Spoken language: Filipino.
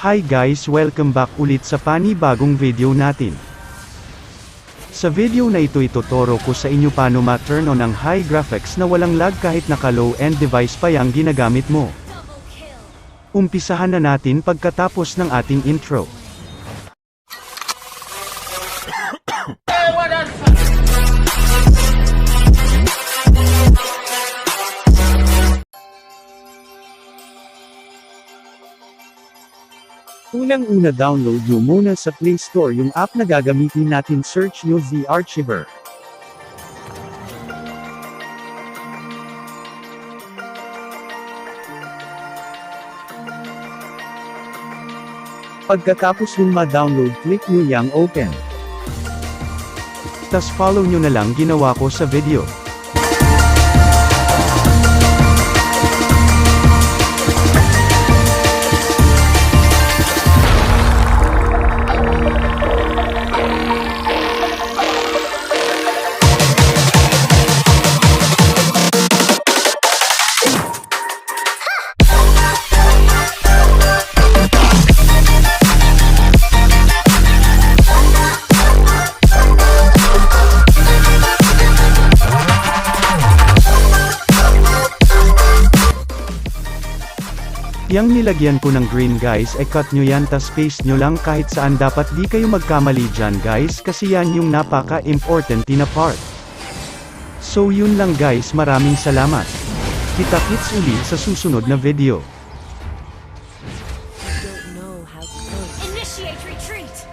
Hi guys, welcome back ulit sa panibagong video natin. Sa video na ito ituturo ko sa inyo paano ma-turn on ang high graphics na walang lag kahit naka low-end device pa yang ginagamit mo. Umpisahan na natin pagkatapos ng ating intro. Unang-una download nyo muna sa Play Store yung app na gagamitin natin, search nyo The Archiver. Pagkatapos yung ma-download, click nyo yang open. Tas follow nyo na lang ginawa ko sa video. Yang nilagyan ko ng green guys ay cut nyo yan tas paste nyo lang kahit saan, dapat di kayo magkamali dyan guys kasi yan yung napaka-important na part. So yun lang guys, maraming salamat. Kita-kits ulit sa susunod na video. Initiate retreat!